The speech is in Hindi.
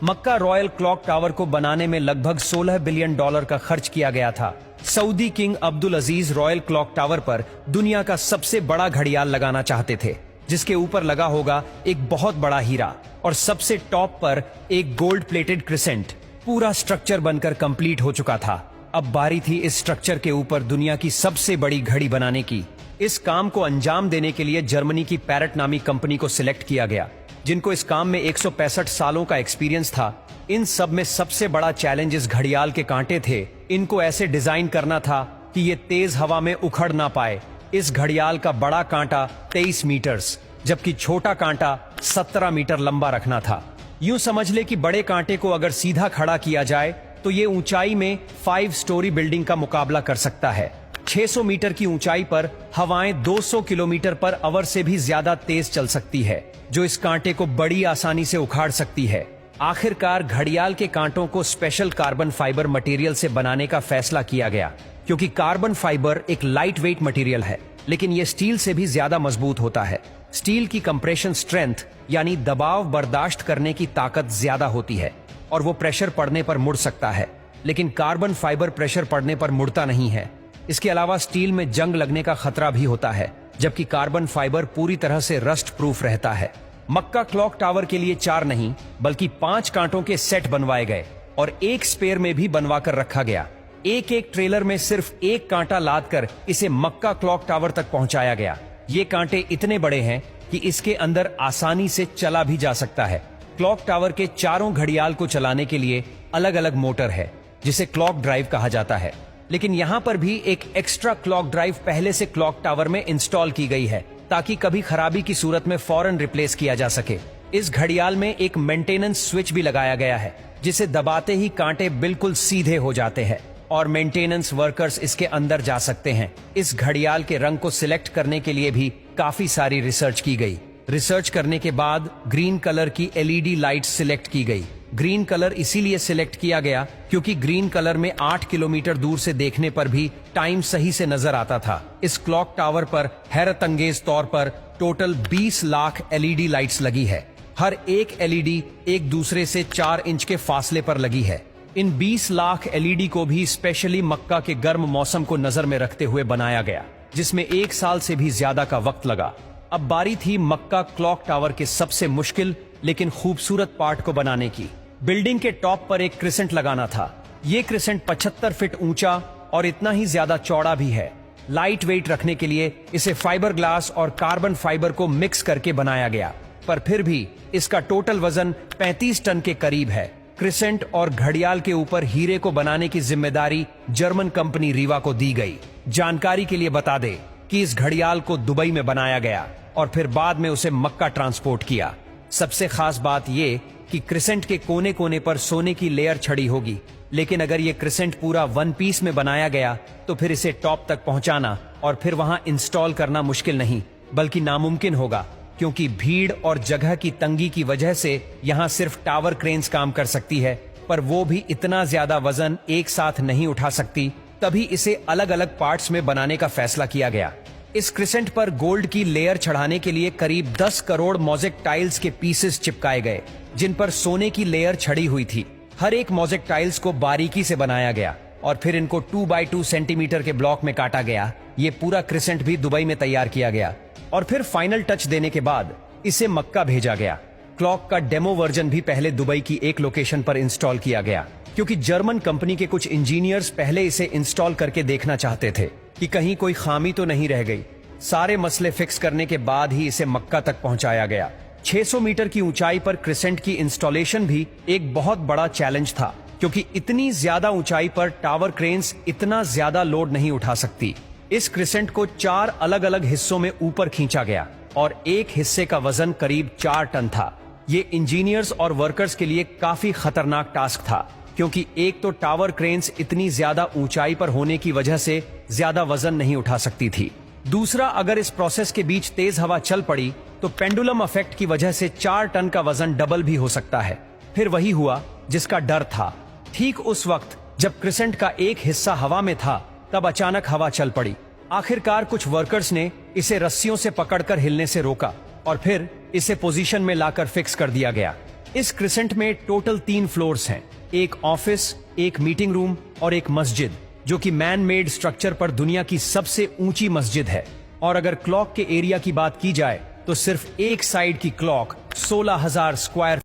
मक्का रॉयल क्लॉक टावर को बनाने में लगभग $16 बिलियन का खर्च किया गया था। सऊदी किंग अब्दुल अजीज रॉयल क्लॉक टावर पर दुनिया का सबसे बड़ा घड़ियाल लगाना चाहते थे, जिसके ऊपर लगा होगा एक बहुत बड़ा हीरा और सबसे टॉप पर एक गोल्ड प्लेटेड क्रिसेंट। पूरा स्ट्रक्चर बनकर कंप्लीट हो चुका था। अब बारी थी इस स्ट्रक्चर के ऊपर दुनिया की सबसे बड़ी घड़ी बनाने की। इस काम को अंजाम देने के लिए जर्मनी की पैरेट नामी कंपनी को सिलेक्ट किया गया, जिनको इस काम में 165 सालों का एक्सपीरियंस था। इन सब में सबसे बड़ा चैलेंज इस घड़ियाल के कांटे थे। इनको ऐसे डिजाइन करना था कि ये तेज हवा में उखड़ ना पाए। इस घड़ियाल का बड़ा कांटा 23 मीटर्स, जबकि छोटा कांटा 17 मीटर लंबा रखना था। यूं समझ ले कि बड़े कांटे को अगर सीधा खड़ा किया जाए तो ये ऊंचाई में 5 स्टोरी बिल्डिंग का मुकाबला कर सकता है। 600 मीटर की ऊंचाई पर हवाएं 200 किलोमीटर पर आवर से भी ज्यादा तेज चल सकती है, जो इस कांटे को बड़ी आसानी से उखाड़ सकती है। आखिरकार घड़ियाल के कांटों को स्पेशल कार्बन फाइबर मटेरियल से बनाने का फैसला किया गया, क्योंकि कार्बन फाइबर एक लाइट वेट मटेरियल है, लेकिन यह स्टील से भी ज्यादा मजबूत होता है। स्टील की कंप्रेशन स्ट्रेंथ यानी दबाव बर्दाश्त करने की ताकत ज्यादा होती है और वो प्रेशर पड़ने पर मुड़ सकता है, लेकिन कार्बन फाइबर प्रेशर पड़ने पर मुड़ता नहीं है। इसके अलावा स्टील में जंग लगने का खतरा भी होता है, जबकि कार्बन फाइबर पूरी तरह से रस्ट प्रूफ रहता है। मक्का क्लॉक टावर के लिए 4 नहीं बल्कि 5 कांटों के सेट बनवाए गए और एक स्पेयर में भी बनवा कर रखा गया। एक एक ट्रेलर में सिर्फ एक कांटा लाद कर इसे मक्का क्लॉक टावर तक पहुंचाया गया। ये कांटे इतने बड़े हैं कि इसके अंदर आसानी से चला भी जा सकता है। क्लॉक टावर के चारों घड़ियाल को चलाने के लिए अलग अलग मोटर है, जिसे क्लॉक ड्राइव कहा जाता है, लेकिन यहाँ पर भी एक एक्स्ट्रा क्लॉक ड्राइव पहले से क्लॉक टावर में इंस्टॉल की गई है, ताकि कभी खराबी की सूरत में फौरन रिप्लेस किया जा सके। इस घड़ियाल में एक मेंटेनेंस स्विच भी लगाया गया है, जिसे दबाते ही कांटे बिल्कुल सीधे हो जाते हैं और मेंटेनेंस वर्कर्स इसके अंदर जा सकते हैं। इस घड़ियाल के रंग को सिलेक्ट करने के लिए भी काफी सारी रिसर्च की गई। रिसर्च करने के बाद ग्रीन कलर की LED लाइट सिलेक्ट की गई। ग्रीन कलर इसीलिए सिलेक्ट किया गया क्योंकि ग्रीन कलर में 8 किलोमीटर दूर से देखने पर भी टाइम सही से नजर आता था। इस क्लॉक टावर पर हैरतअंगेज तौर पर टोटल 20 लाख LED लाइट्स लगी है। हर एक LED एक दूसरे से 4 इंच के फासले पर लगी है। इन 20 लाख LED को भी स्पेशली मक्का के गर्म मौसम को नजर में रखते हुए बनाया गया, जिसमें 1 साल से भी ज्यादा का वक्त लगा। अब बारी थी मक्का क्लॉक टावर के सबसे मुश्किल लेकिन खूबसूरत पार्ट को बनाने की। बिल्डिंग के टॉप पर एक क्रिसेंट लगाना था। ये क्रिसेंट 75 फीट ऊंचा और इतना ही ज्यादा चौड़ा भी है। लाइट वेट रखने के लिए इसे फाइबर ग्लास और कार्बन फाइबर को मिक्स करके बनाया गया, पर फिर भी इसका टोटल वजन 35 टन के करीब है। क्रिसेंट और घड़ियाल के ऊपर हीरे को बनाने की जिम्मेदारी जर्मन कंपनी रीवा को दी गई। जानकारी के लिए बता दे कि इस घड़ियाल को दुबई में बनाया गया और फिर बाद में उसे मक्का ट्रांसपोर्ट किया। सबसे खास बात ये कि क्रिसेंट के कोने कोने पर सोने की लेयर छड़ी होगी, लेकिन अगर ये क्रिसेंट पूरा 1 पीस में बनाया गया तो फिर इसे टॉप तक पहुंचाना और फिर वहां इंस्टॉल करना मुश्किल नहीं बल्कि नामुमकिन होगा, क्योंकि भीड़ और जगह की तंगी की वजह से यहां सिर्फ टावर क्रेन्स काम कर सकती है, पर वो भी इतना ज्यादा वजन एक साथ नहीं उठा सकती। तभी इसे अलग अलग पार्ट्स में बनाने का फैसला किया गया। इस क्रिसेंट पर गोल्ड की लेयर चढ़ाने के लिए करीब 10 करोड़ मोज़ेक टाइल्स के पीसेस चिपकाए गए, जिन पर सोने की लेयर छड़ी हुई थी। हर एक मोज़ेक टाइल्स को बारीकी से बनाया गया और फिर इनको 2 बाई 2 सेंटीमीटर के ब्लॉक में काटा गया। ये पूरा क्रिसेंट भी दुबई में तैयार किया गया और फिर फाइनल टच देने के बाद इसे मक्का भेजा गया। क्लॉक का डेमो वर्जन भी पहले दुबई की एक लोकेशन पर इंस्टॉल किया गया, क्योंकि जर्मन कंपनी के कुछ इंजीनियर्स पहले इसे इंस्टॉल करके देखना चाहते थे कि कहीं कोई खामी तो नहीं रह गई। सारे मसले फिक्स करने के बाद ही इसे मक्का तक पहुंचाया गया। 600 मीटर की ऊंचाई पर क्रिसेंट की इंस्टॉलेशन भी एक बहुत बड़ा चैलेंज था, क्योंकि इतनी ज्यादा ऊंचाई पर टावर क्रेन्स इतना ज्यादा लोड नहीं उठा सकती। इस क्रिसेंट को 4 अलग अलग हिस्सों में ऊपर खींचा गया और एक हिस्से का वजन करीब 4 टन था। ये इंजीनियर्स और वर्कर्स के लिए काफी खतरनाक टास्क था, क्योंकि एक तो टावर क्रेन्स इतनी ज्यादा ऊंचाई पर होने की वजह से ज्यादा वजन नहीं उठा सकती थी। दूसरा, अगर इस प्रोसेस के बीच तेज हवा चल पड़ी तो पेंडुलम इफेक्ट की वजह से 4 टन का वजन डबल भी हो सकता है। फिर वही हुआ जिसका डर था। ठीक उस वक्त जब क्रिसेंट का एक हिस्सा हवा में था, तब अचानक हवा चल पड़ी। आखिरकार कुछ वर्कर्स ने इसे रस्सियों से पकड़कर हिलने से रोका और फिर इसे पोजीशन में लाकर फिक्स कर दिया गया। इस क्रिसेंट में टोटल 3 फ्लोर्स हैं, एक ऑफिस, एक मीटिंग रूम और एक मस्जिद, जो कि मैन मेड स्ट्रक्चर पर दुनिया की सबसे ऊंची मस्जिद है। और अगर क्लॉक के एरिया की बात की जाए तो सिर्फ एक साइड की क्लॉक 16,000 स्क्वायर